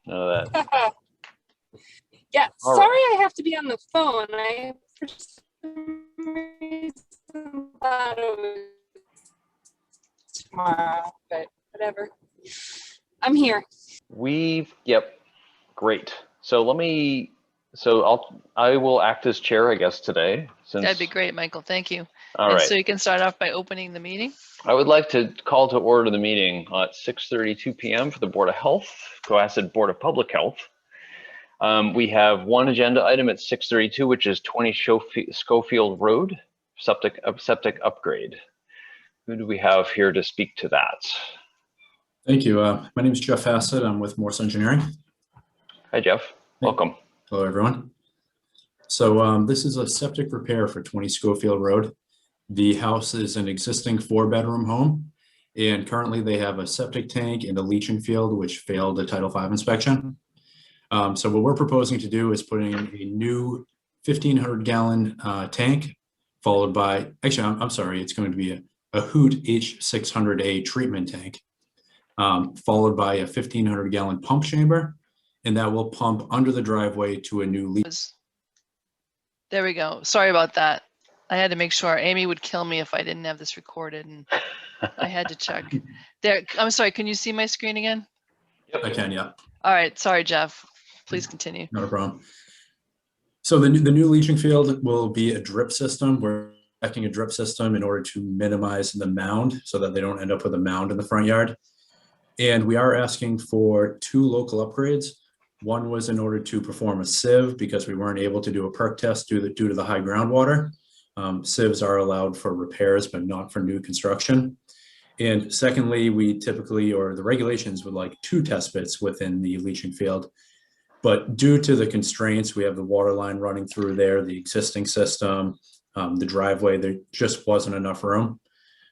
None of that. Yeah, All sorry right. I have to be on the phone. I, for some reason, thought it was tomorrow, but whatever. I'm here. Yep, great. So I will act as chair, I guess, today. That'd be great, Michael. Thank you. All and right. So you can start off by opening the meeting. I would like to call to order the meeting at 6:32 p.m. for the Board of Health, Cohasset Board of Public Health. We have one agenda item at 6:32, which is 20 Schofield Road, septic upgrade. Who do we have here to speak to that? Thank you. My name is Jeff Hassett. I'm with Morse Engineering. Hi, Jeff. Welcome. Hello, everyone. So this is a septic repair for 20 Schofield Road. The house is an existing 4-bedroom home, and currently they have a septic tank and a leaching field, which failed the Title V inspection. So what we're proposing to do is put in a new 1,500-gallon tank, followed by, actually, I'm sorry, it's going to be a Hoot H600A treatment tank, followed by a 1,500-gallon pump chamber, and that will pump under the driveway to a new leach. There we go. Sorry about that. I had to make sure. Amy would kill me if I didn't have this recorded, and I had to check. There. I'm sorry. Can you see my screen again? Yep. I can, yeah. All right. Sorry, Jeff. Please continue. Not a problem. So the new leaching field will be a drip system. We're checking a drip system in order to minimize the mound so that they don't end up with a mound in the front yard. And we are asking for 2 local upgrades. One was in order to perform a sieve because we weren't able to do a perk test due to the high groundwater. Sieves are allowed for repairs, but not for new construction. And secondly, we typically, or the regulations would like 2 test pits within the leaching field. But due to the constraints, we have the water line running through there, the existing system, the driveway, there just wasn't enough room.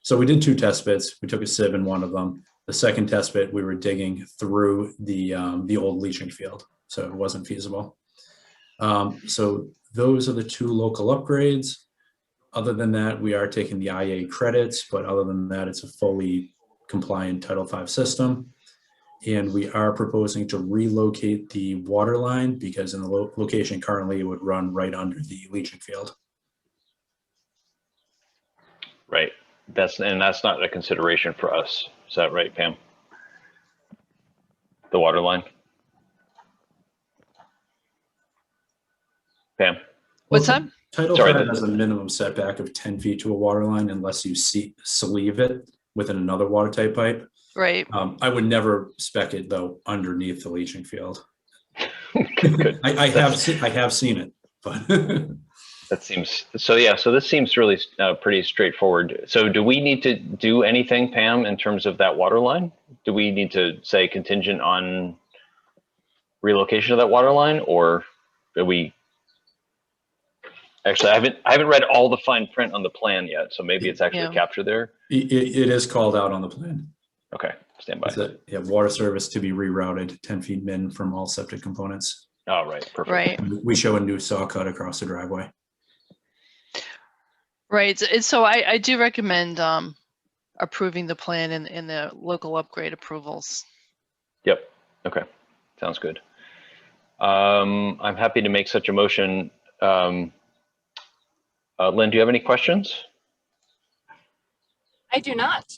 So we did 2 test pits. We took a sieve in one of them. The second test pit, we were digging through the old leaching field, so it wasn't feasible. So those are the 2 local upgrades. Other than that, we are taking the IA credits, but other than that, it's a fully compliant Title V system. And we are proposing to relocate the water line because in the location currently, it would run right under the leaching field. Right. That's not a consideration for us. Is that right, Pam? The water line? Pam? What's up? Title V has a minimum setback of 10 feet to a water line unless you sleeve it within another water type pipe. Right. I would never spec it though underneath the leaching field. Good. I have seen it, but that seems so. Yeah. So this seems really pretty straightforward. So do we need to do anything, Pam, in terms of that water line? Do we need to say contingent on relocation of that water line, or do we? Actually, I haven't read all the fine print on the plan yet, so maybe it's actually captured there. It is called out on the plan. Okay, stand by. Yeah, water service to be rerouted 10 feet min from all septic components. Oh, right, perfect. Right. We show a new saw cut across the driveway. Right. So I do recommend approving the plan in the local upgrade approvals. Yep. Okay. Sounds good. I'm happy to make such a motion. Lynn, do you have any questions? I do not.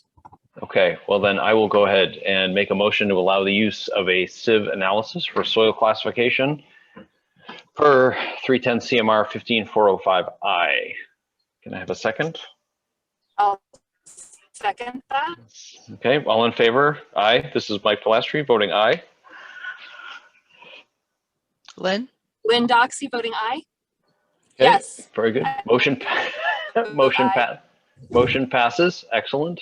Okay, well then I will go ahead and make a motion to allow the use of a sieve analysis for soil classification per 310 CMR 15405I. Can I have a second? I'll second that. Okay, all in favor? Aye. This is Mike Pilastri voting aye. Lynn? Lynn Doxey voting aye. Okay, yes. Very good. Motion passes. Excellent.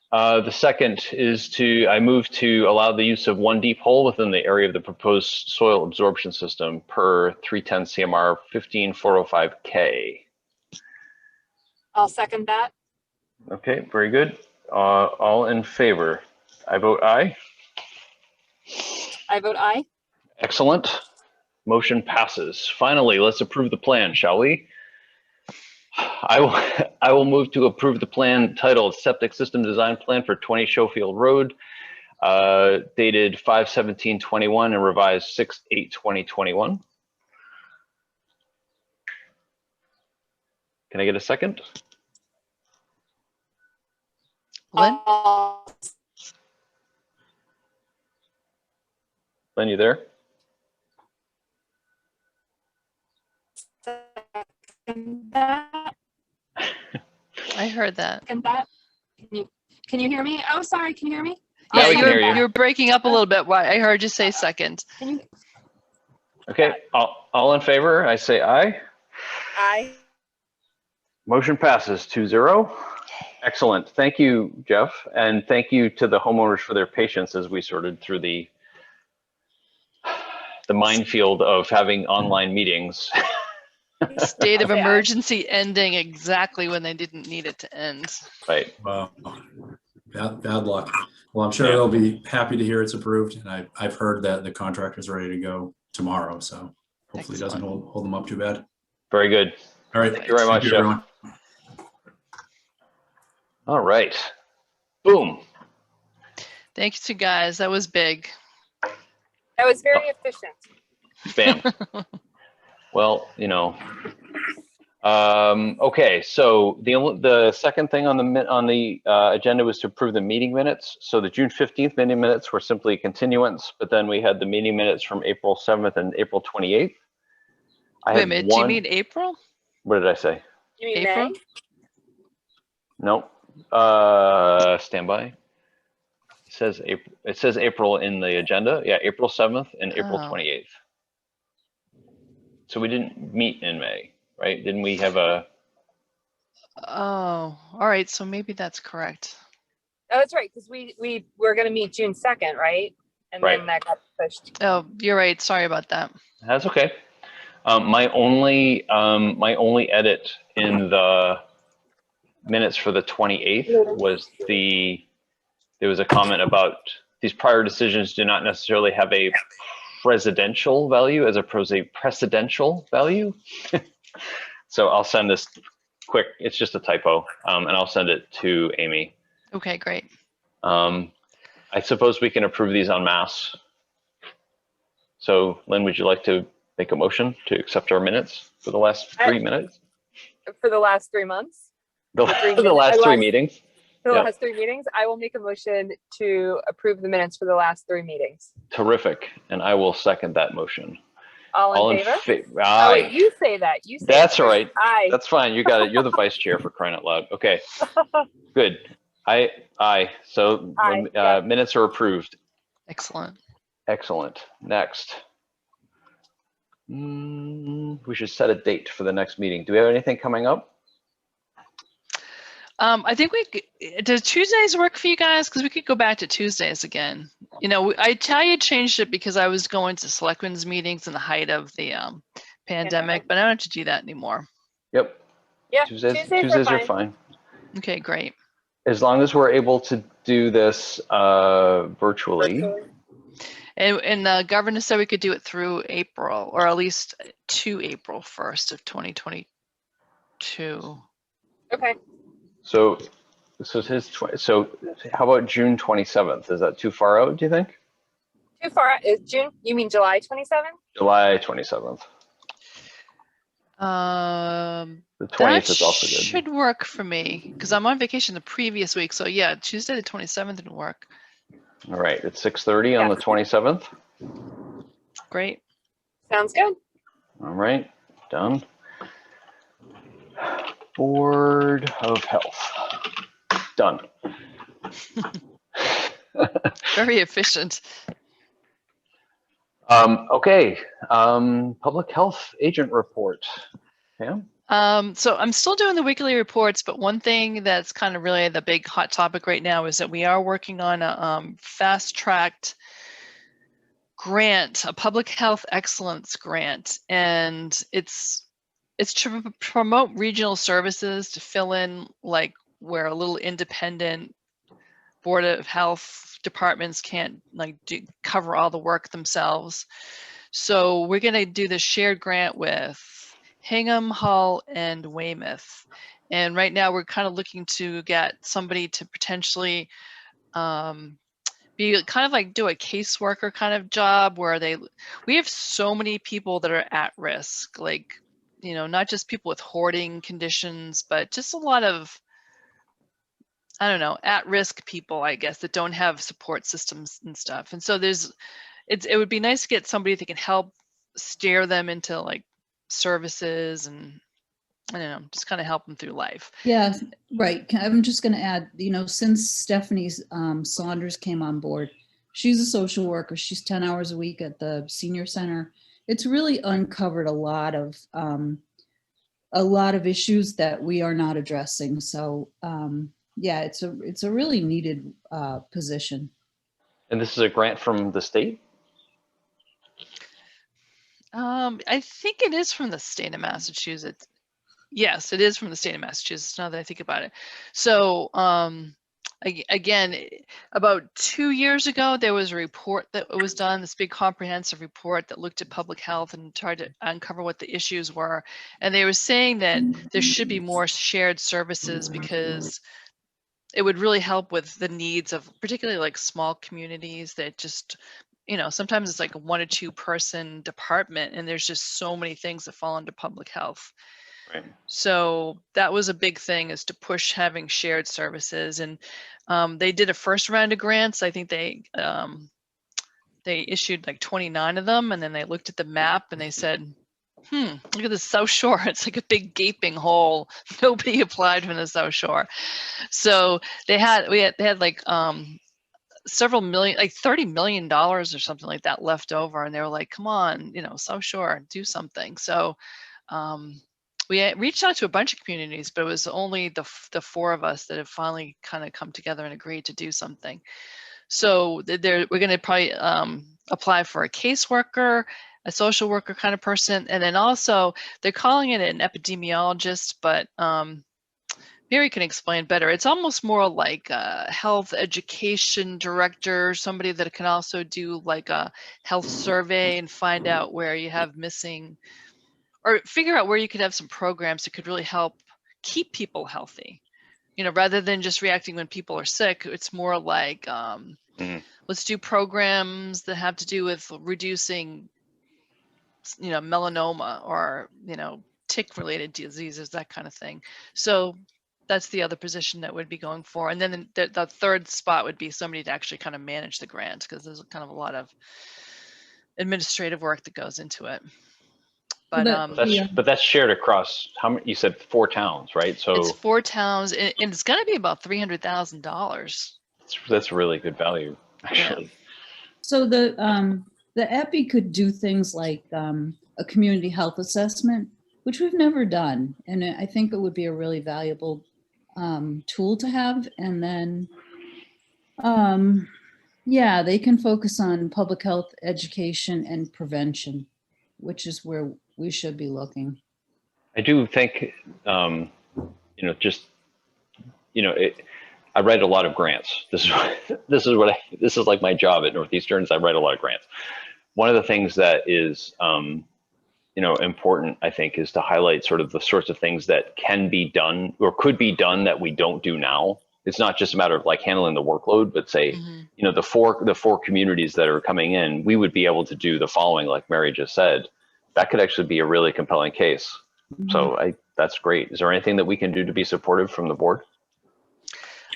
The second is I move to allow the use of 1 deep hole within the area of the proposed soil absorption system per 310 CMR 15405K. I'll second that. Okay, very good. All in favor? I vote aye. I vote aye. Excellent. Motion passes. Finally, let's approve the plan, shall we? I will move to approve the plan titled Septic System Design Plan for 20 Schofield Road. dated 5/17/21 and revised 6/8/2021. Can I get a second? Lynn? Lynn, you there? That, I heard that. and that, can you hear me? Oh, sorry, can you hear me? Now Yeah, we can hear you. you're breaking up a little bit. Why? I heard you say second. Can you? Okay, all in favor, I say aye. Aye. Motion passes 2-0. Excellent. Thank you, Jeff. And thank you to the homeowners for their patience as we sorted through the minefield of having online meetings. State of Say aye. emergency ending exactly when they didn't need it to end. Right. Wow. Bad luck. Well, I'm sure Yeah. they'll be happy to hear it's approved, and I've heard that the contractor's ready to go tomorrow, so hopefully it doesn't hold them up too bad. Very good. All right. Thank you very much, Jeff. everyone. All right. Boom. Thank you, guys. That was big. That was very efficient. Bam. Well, okay. So the second thing on the agenda was to approve the meeting minutes. So the June 15th meeting minutes were simply a continuance, but then we had the meeting minutes from April 7th and April 28th. Wait a minute. Do you mean April? What did I say? You mean April? May? Nope. Stand by. It says April in the agenda. Yeah, April 7th and April Oh. 28th. So we didn't meet in May, right? Didn't we have a? Oh, all right. So maybe that's correct. Oh, that's right, because we were gonna meet June 2nd, right? And Right. then that got pushed. Oh, you're right. Sorry about that. That's okay. My only edit in the minutes for the 28th was there was a comment about these prior decisions do not necessarily have a presidential value as opposed to a precedential value. So I'll send this quick. It's just a typo, and I'll send it to Amy. Okay, great. I suppose we can approve these en masse. So Lynn, would you like to make a motion to accept our minutes for the last 3 minutes? For the last 3 months, The last 3 meetings? for the Yep. last 3 meetings, I will make a motion to approve the minutes for the last 3 meetings. Terrific. And I will second that motion. All in favor? Oh, Aye. wait, you say that. You say That's it. all right. Aye. That's fine. You got it. You're the vice chair for crying out loud. Okay, good. Aye. So Aye, yeah. minutes are approved. Excellent. Excellent. Next. We should set a date for the next meeting. Do we have anything coming up? I think does Tuesdays work for you guys? Because we could go back to Tuesdays again. I changed it because I was going to selectmen's meetings in the height of the pandemic, but I don't have to do that anymore. Yep. Yeah, Tuesdays are fine. Okay, great. As long as we're able to do this virtually. And the governor said we could do it through April, or at least to April 1st of 2022. Okay. So how about June 27th? Is that too far out, do you think? Too far out. Is June? You mean July 27th? July 27th. The 20th is also That good. should work for me because I'm on vacation the previous week. So yeah, Tuesday the 27th would work. All right, it's 6:30 on the 27th. Great. Sounds good. All right, done. Board of Health. Done. Very efficient. Okay, public health agent report. Pam? So I'm still doing the weekly reports, but one thing that's kind of really the big hot topic right now is that we are working on a fast-tracked grant, a public health excellence grant, and it's to promote regional services to fill in like where a little independent board of health departments can't cover all the work themselves. So we're going to do this shared grant with Hingham, Hull, and Weymouth. And right now we're kind of looking to get somebody to potentially be kind of like do a caseworker kind of job where we have so many people that are at risk, like, you know, not just people with hoarding conditions, but just a lot of, I don't know, at-risk people, I guess, that don't have support systems and stuff. And so it would be nice to get somebody that can help steer them into like services and, I don't know, just kind of help them through life. Yeah, right. I'm just going to add, you know, since Stephanie Saunders came on board, she's a social worker. She's 10 hours a week at the senior center. It's really uncovered a lot of issues that we are not addressing. So yeah, it's a really needed position. And this is a grant from the state? I think it is from the state of Massachusetts. Yes, it is from the state of Massachusetts, now that I think about it. So again, about 2 years ago, there was a report that was done, this big comprehensive report that looked at public health and tried to uncover what the issues were. And they were saying that there should be more shared services because it would really help with the needs of particularly like small communities that just, you know, sometimes it's like a 1 or 2 person department and there's just so many things that fall under public health. Right. So that was a big thing, is to push having shared services. And they did a first round of grants. I think they issued like 29 of them, and then they looked at the map and they said, look at the South Shore. It's like a big gaping hole. Nobody applied from the South Shore. So they had like several million, like $30 million or something like that left over. And they were like, come on, you know, South Shore, do something. So we reached out to a bunch of communities, but it was only the 4 of us that have finally kind of come together and agreed to do something. So we're going to probably apply for a caseworker, a social worker kind of person, and then also they're calling it an epidemiologist, but Mary can explain better. It's almost more like a health education director, somebody that can also do like a health survey and find out where you have missing, or figure out where you could have some programs that could really help keep people healthy. You know, rather than just reacting when people are sick, it's more like, let's do programs that have to do with reducing, you know, melanoma or, you know, tick-related diseases, that kind of thing. So that's the other position that would be going for. And then the third spot would be somebody to actually kind of manage the grant, because there's kind of a lot of administrative work that goes into it. But but that's shared across, how many? You said 4 towns, right? So it's 4 towns, and it's going to be about $300,000. that's really good value, actually. Yeah. So the EPI could do things like a community health assessment, which we've never done. And I think it would be a really valuable tool to have. And then, yeah, they can focus on public health, education, and prevention, which is where we should be looking. I do think, you know, just, you know, I write a lot of grants. This is like my job at Northeastern, is I write a lot of grants. One of the things that is, you know, important, I think, is to highlight sort of the sorts of things that can be done or could be done that we don't do now. It's not just a matter of like handling the workload, but say, you know, the four communities that are coming in, we would be able to do the following, like Mary just said. That could actually be a really compelling case. So that's great. Is there anything that we can do to be supportive from the board?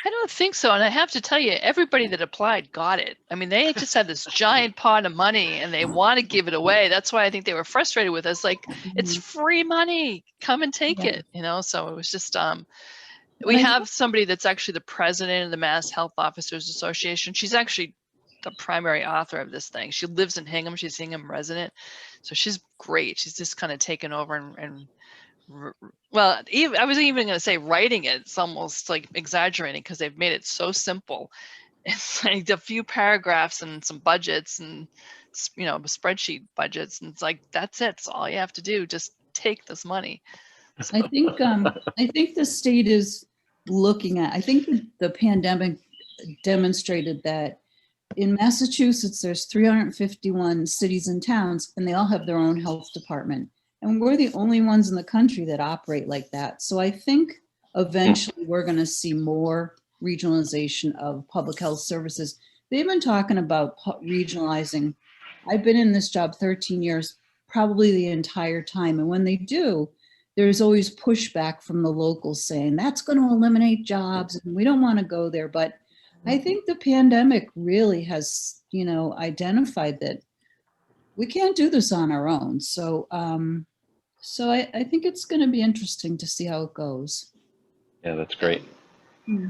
I don't think so. And I have to tell you, everybody that applied got it. I mean, they just had this giant pot of money and they want to give it away. That's why I think they were frustrated with us. Like, it's free money, come and take it, you know? So it was just, we have somebody that's actually the president of the Mass Health Officers Association. She's actually the primary author of this thing. She lives in Hingham. She's Hingham resident. So she's great. She's just kind of taken over and well, I was even going to say writing it. It's almost like exaggerating because they've made it so simple. It's like a few paragraphs and some budgets and, you know, spreadsheet budgets. And it's like, that's it. It's all you have to do. Just take this money. So. I think the state is looking at, I think the pandemic demonstrated that in Massachusetts, there's 351 cities and towns, and they all have their own health department. And we're the only ones in the country that operate like that. So I think eventually we're going to see more regionalization of public health services, they've been talking about regionalizing. I've been in this job 13 years, probably the entire time. And when they do, there's always pushback from the locals saying that's going to eliminate jobs and we don't want to go there. But I think the pandemic really has, identified that we can't do this on our own. So, I think it's going to be interesting to see how it goes. Yeah, that's great. Hmm.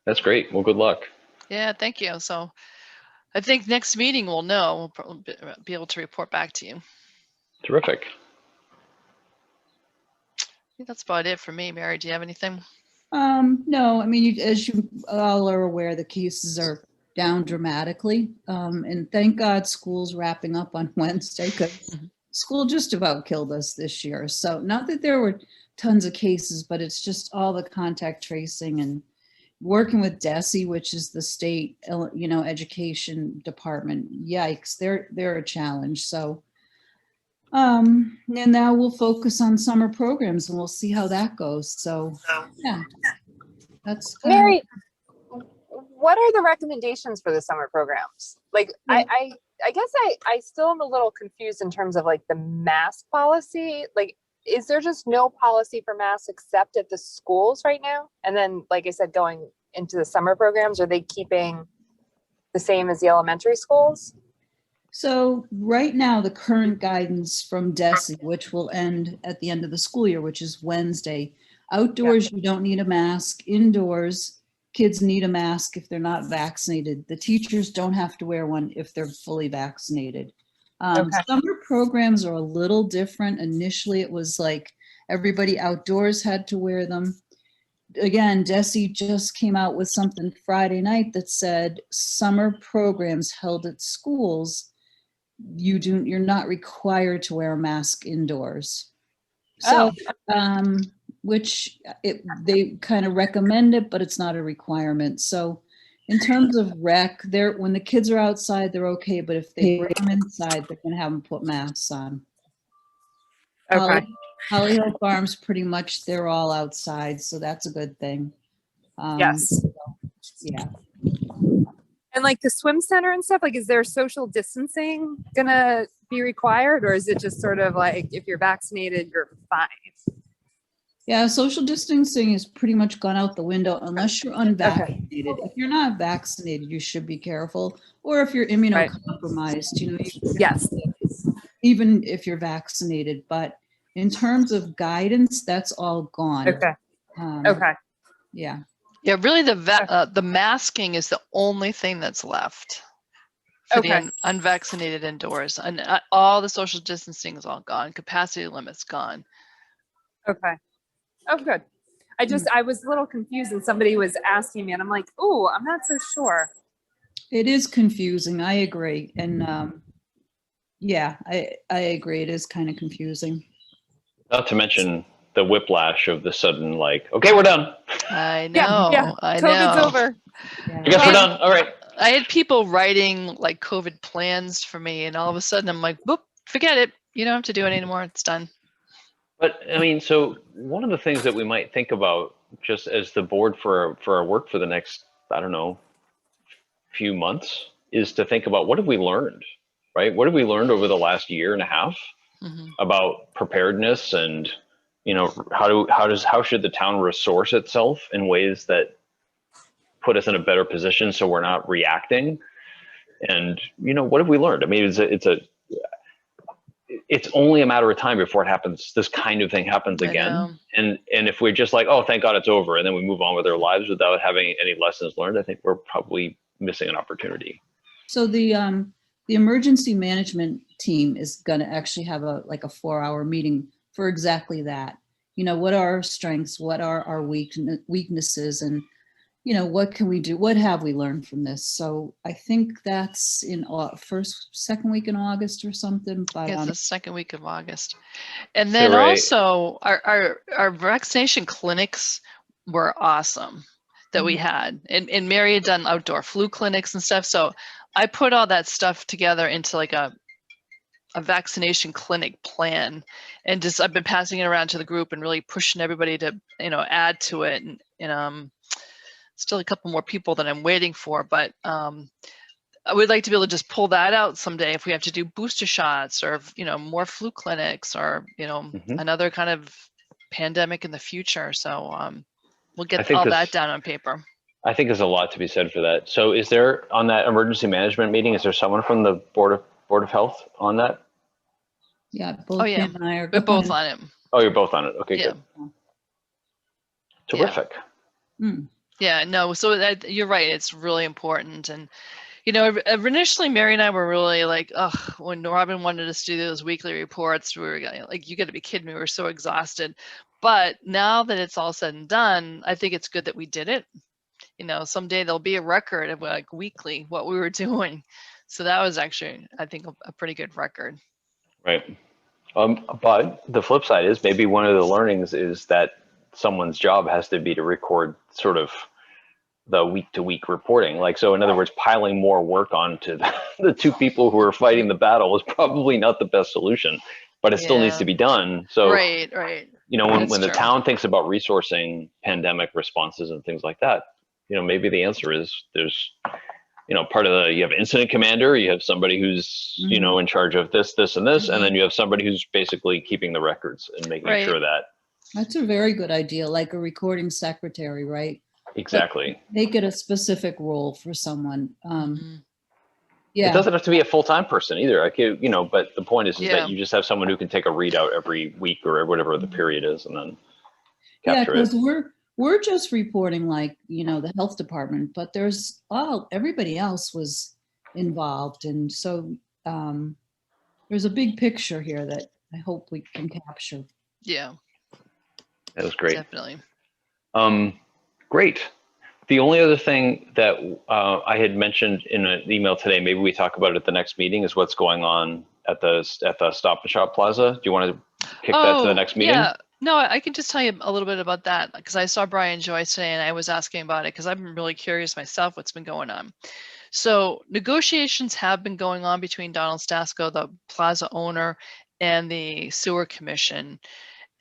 That's great. Well, good luck. Yeah, thank you. So I think next meeting we'll know. We'll probably be able to report back to you. Terrific. I think that's about it for me. Mary, do you have anything? No, I mean, as you all are aware, the cases are down dramatically. And thank God school's wrapping up on Wednesday because school just about killed us this year. So not that there were tons of cases, but it's just all the contact tracing and working with DESE, which is the state, education department. Yikes, they're a challenge. So, and now we'll focus on summer programs and we'll see how that goes. So, yeah, that's kind of- Mary, what are the recommendations for the summer programs? Like, I guess I still am a little confused in terms of like the mask policy. Like, is there just no policy for masks except at the schools right now? And then, like I said, going into the summer programs, are they keeping the same as the elementary schools? So right now, the current guidance from DESE, which will end at the end of the school year, which is Wednesday, outdoors, you don't need a mask. Indoors, kids need a mask if they're not vaccinated. The teachers don't have to wear one if they're fully vaccinated. Okay. Summer programs are a little different. Initially, it was like everybody outdoors had to wear them. Again, DESE just came out with something Friday night that said summer programs held at schools, you're not required to wear a mask indoors. So, they kind of recommend it, but it's not a requirement. So in terms of rec, when the kids are outside, they're okay. But if they bring them inside, they're going to have them put masks on. Okay. Holly Hill Farms, pretty much, they're all outside. So that's a good thing. Yes. Yeah. And like the swim center and stuff, like, is there social distancing gonna be required, or is it just sort of like if you're vaccinated, you're fine? Yeah, social distancing is pretty much gone out the window unless you're unvaccinated. If you're not vaccinated, you should be careful. Or if you're immunocompromised, Yes. even if you're vaccinated. But in terms of guidance, that's all gone. Okay. Okay. Yeah. Yeah, really the masking is the only thing that's left for the unvaccinated indoors. And all the social distancing is all gone. Capacity limits gone. Okay. Oh, good. I was a little confused and somebody was asking me and I'm like, oh, I'm not so sure. It is confusing. I agree. And yeah, I agree. It is kind of confusing. Not to mention the whiplash of the sudden, like, okay, we're done. I know. Yeah. I COVID's know. over. Yeah. I guess we're done. All right. I had people writing like COVID plans for me, and all of a sudden I'm like, boop, forget it. You don't have to do it anymore. It's done. But I mean, so one of the things that we might think about just as the board for our work for the next, I don't know, few months is to think about what have we learned, right? What have we learned over the last year and a half about preparedness and, how should the town resource itself in ways that put us in a better position so we're not reacting? And, what have we learned? I mean, it's only a matter of time before it happens. This kind of thing happens again. And if we're just like, oh, thank God it's over, and then we move on with our lives without having any lessons learned, I think we're probably missing an opportunity. So the emergency management team is going to actually have a 4-hour meeting for exactly that. What are our strengths? What are our weaknesses? And, what can we do? What have we learned from this? So I think that's in second week in August or something. But it's the second week of August. And then also our vaccination clinics were awesome that we had. And Mary had done outdoor flu clinics and stuff. So I put all that stuff together into like a vaccination clinic plan, and I've been passing it around to the group and really pushing everybody to add to it. And still a couple more people that I'm waiting for, but I would like to be able to just pull that out someday if we have to do booster shots or, you know, more flu clinics or, you know, Mhm. another kind of pandemic in the future. So we'll I get think all this- that down on paper. I think there's a lot to be said for that. So is there, on that emergency management meeting, is there someone from the Board of Health on that? Yeah, both Oh, yeah. Pam and I are We're both going. on it. Oh, you're both on it. Okay, Yeah. good. Terrific. Hmm. Yeah, no, so that, you're right. It's really important. And, you know, initially Mary and I were really like, oh, when Robin wanted us to do those weekly reports, we were like, you got to be kidding me. We were so exhausted. But now that it's all said and done, I think it's good that we did it. You know, someday there'll be a record of like weekly what we were doing. So that was actually, I think, a pretty good record. Right. But the flip side is maybe one of the learnings is that someone's job has to be to record sort of the week-to-week reporting. Like, so in other words, piling more work onto the two people who are fighting the battle is probably not the best solution, but it still needs Yeah. to be done. So, Right. you know, when That's the true. town thinks about resourcing pandemic responses and things like that, you know, maybe the answer is there's, you know, part of the, you have incident commander, you have somebody who's, you know, in charge of this, and this, and then you have somebody who's basically keeping the records and making Right. sure that. That's a very good idea, like a recording secretary, right? Exactly. Make it a specific role for someone. Mhm. It Yeah, doesn't have to be a full-time person either. I could, you know, but the point is Yeah. that you just have someone who can take a readout every week or whatever the period is and then yeah, capture it. because we're just reporting like, you know, the health department, but there's everybody else was involved. And so there's a big picture here that I hope we can capture. Yeah, That was great. definitely. Great. The only other thing that I had mentioned in an email today, maybe we talk about it at the next meeting, is what's going on at the Stop and Shop Plaza. Do you want to kick that to the next meeting? Yeah. No, I can just tell you a little bit about that because I saw Brian Joyce today and I was asking about it because I've been really curious myself what's been going on. So negotiations have been going on between Donald Stasko, the plaza owner, and the sewer commission.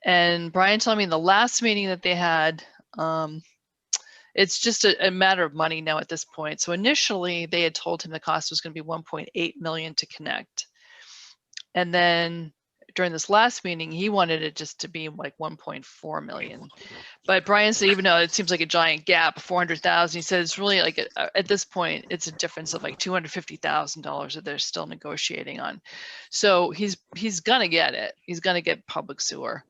And Brian told me in the last meeting that they had, it's just a matter of money now at this point. So initially they had told him the cost was going to be 1.8 million to connect. And then during this last meeting, he wanted it just to be like 1.4 million. But Brian said, even though it seems like a giant gap, 400,000, he said it's really like at this point, it's a difference of like $250,000 that they're still negotiating on. So he's gonna get it. He's gonna get public sewer.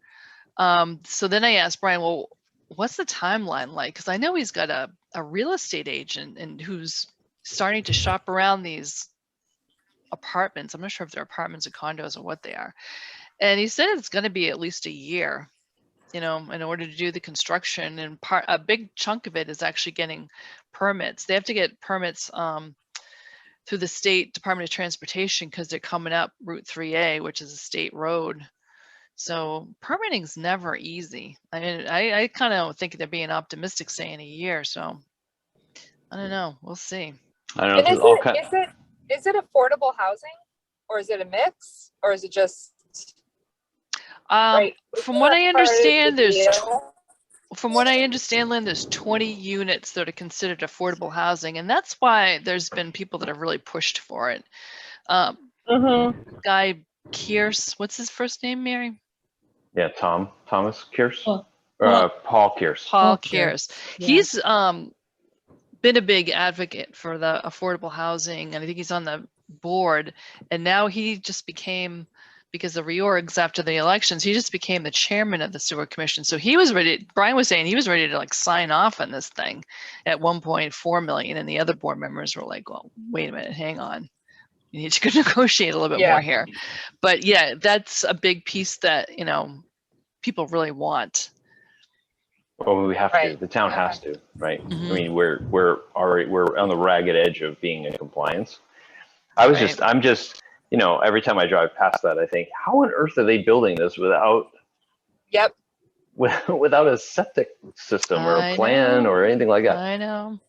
So then I asked Brian, well, what's the timeline like? Because I know he's got a real estate agent and who's starting to shop around these apartments. I'm not sure if they're apartments or condos or what they are. And he said it's going to be at least a year, you know, in order to do the construction. And a big chunk of it is actually getting permits. They have to get permits through the State Department of Transportation because they're coming up Route 3A, which is a state road. So permitting's never easy. I mean, I kind of think they're being optimistic saying a year. So I don't know. We'll see. I don't know. And If is it's all is it affordable housing or is it a mix or is it just right? From what I Isn't that part of the understand, deal? from what I understand, Lynn, there's 20 units that are considered affordable housing, and that's why there's been people that have really pushed for it. Guy Kearse, what's his first name, Mary? Yeah, Thomas Kearse, Paul Kearse. Paul Okay. Kearse. Yeah. He's been a big advocate for the affordable housing, and I think he's on the board. And now he just became, because of reorgs after the elections, he just became the chairman of the sewer commission. So he was ready. Brian was saying he was ready to like sign off on this thing at 1.4 million, and the other board members were like, "Well, wait a minute, hang on." You need to negotiate a little bit Yeah. more here. But yeah, that's a big piece that, you know, people really want. Well, we have to. Right. The town has to, right? Mhm. I mean, we're on the ragged edge of being in compliance. I'm just, you know, every time I drive past that, I think, how on earth are they building this without a septic system or I a plan know. or anything like that? I know.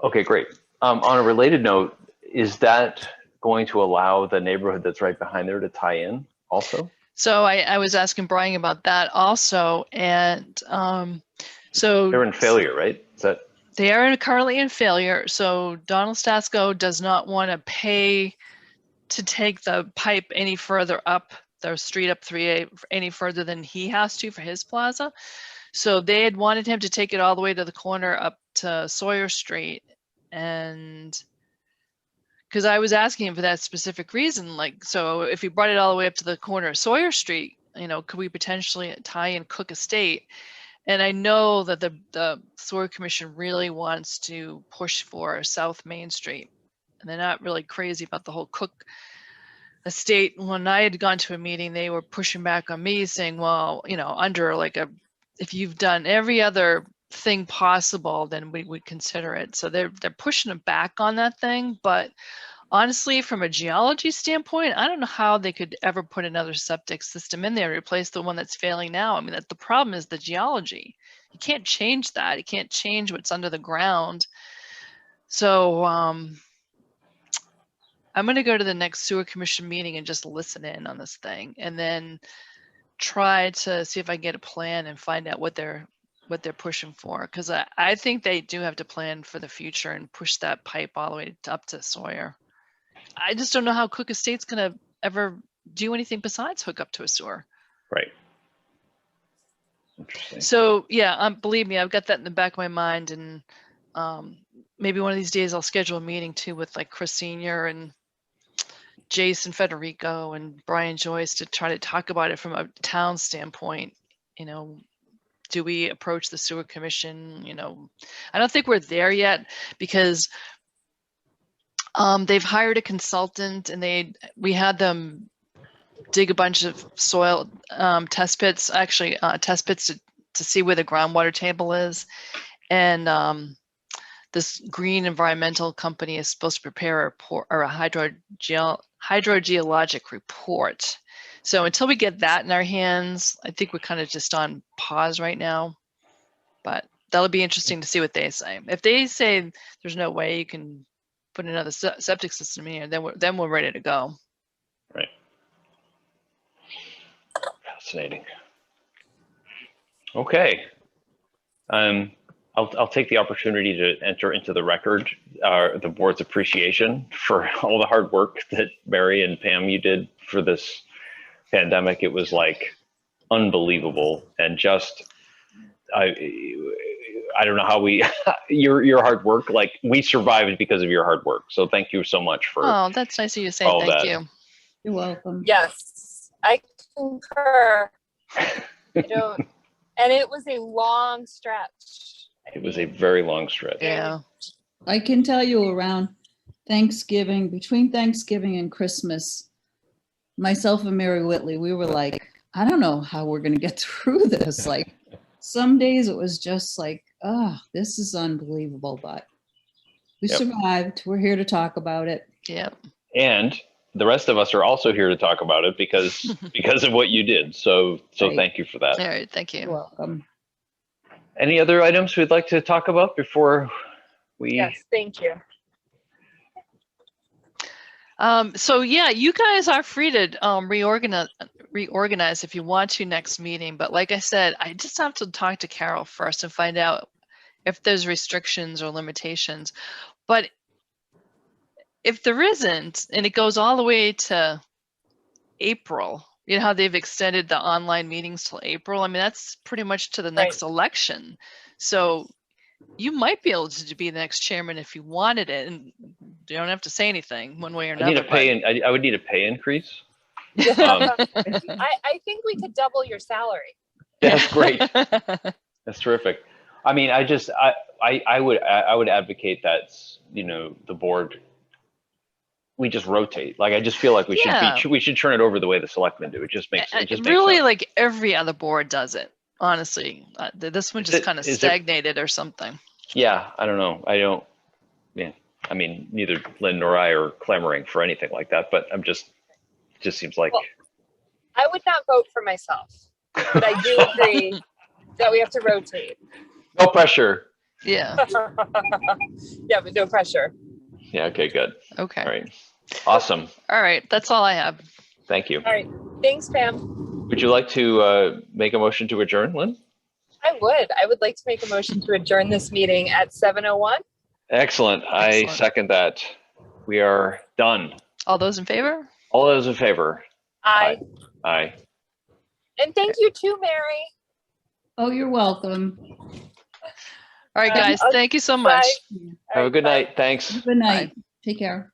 Okay, great. On a related note, is that going to allow the neighborhood that's right behind there to tie in also? So I was asking Brian about that also. And so They're in failure, right? Is that? They are currently in failure, so Donald Stasko does not want to pay to take the pipe any further up the street up 3A any further than he has to for his plaza. So they had wanted him to take it all the way to the corner up to Sawyer Street. And because I was asking him for that specific reason, like, so if he brought it all the way up to the corner of Sawyer Street, could we potentially tie in Cook Estate? And I know that the Sewer Commission really wants to push for South Main Street. And they're not really crazy about the whole Cook Estate. When I had gone to a meeting, they were pushing back on me saying, well, under if you've done every other thing possible, then we would consider it. So they're pushing it back on that thing. But honestly, from a geology standpoint, I don't know how they could ever put another septic system in there to replace the one that's failing now. I mean, the problem is the geology. You can't change that. You can't change what's under the ground. So I'm going to go to the next Sewer Commission meeting and just listen in on this thing, and then try to see if I can get a plan and find out what they're pushing for. Because I think they do have to plan for the future and push that pipe all the way up to Sawyer. I just don't know how Cook Estate's going to ever do anything besides hook up to a sewer. Right. Interesting. So yeah, believe me, I've got that in the back of my mind, and maybe one of these days I'll schedule a meeting too with like Chris Senior and Jason Federico and Brian Joyce to try to talk about it from a town standpoint. Do we approach the Sewer Commission? I don't think we're there yet, because they've hired a consultant, and we had them dig a bunch of soil test pits to see where the groundwater table is. And this green environmental company is supposed to prepare a report, or a hydrogeologic report. So until we get that in our hands, I think we're kind of just on pause right now. But that'll be interesting to see what they say. If they say there's no way you can put another septic system in here, then we're ready to go. Right. Fascinating. Okay. I'll take the opportunity to enter into the record the board's appreciation for all the hard work that Mary and Pam, you did for this pandemic. It was like unbelievable, and just I don't know how your hard work, like, we survived because of your hard work. So thank you so much for. Oh, that's nice of you to say. all Thank that. you. You're welcome. Yes, I concur. And it was a long stretch. It was a very long stretch. Yeah. I can tell you around Thanksgiving, between Thanksgiving and Christmas, myself and Mary Whitley, we were like, I don't know how we're going to get through this. Like, some days it was just like, oh, this is unbelievable, but we Yep. survived. We're here to talk about it. Yep. And the rest of us are also here to talk about it because of what you did. So Right. thank you for that. All right. Thank You're you. welcome. Any other items we'd like to talk about before we? Yes, thank you. So yeah, you guys are free to reorganize if you want to next meeting. But like I said, I just have to talk to Carol first and find out if there's restrictions or limitations. But if there isn't, and it goes all the way to April, you know how they've extended the online meetings till April? I mean, that's pretty much to the next election. So you might be able to be the next chairman if you wanted it, and you don't have to say anything one way or I need another. a pay. I would need a pay increase. I think we could double your salary. That's great. That's terrific. I mean, I would advocate that, the board, we just rotate. Like, I just feel like we should turn it over the way the selectmen do. It just makes really sense. like every other board does it. Honestly, this one just kind of stagnated or something. Yeah, I don't know. I mean, neither Lynn nor I are clamoring for anything like that, but it just seems like. Well, I would not vote for myself, but I do agree that we have to rotate. No pressure. Yeah. Yeah, but no pressure. Yeah. Okay. Good. Okay. All right. Awesome. All right. That's all I have. Thank you. All right. Thanks, Pam. Would you like to make a motion to adjourn, Lynn? I would like to make a motion to adjourn this meeting at 7:01. Excellent. I Excellent. second that. We are done. All those in favor? All those in favor? Aye. Aye. And thank you too, Mary. Oh, you're welcome. All right, guys, I'll- thank you so much. Bye. Have a good Bye. night. Thanks. Good night. Take care.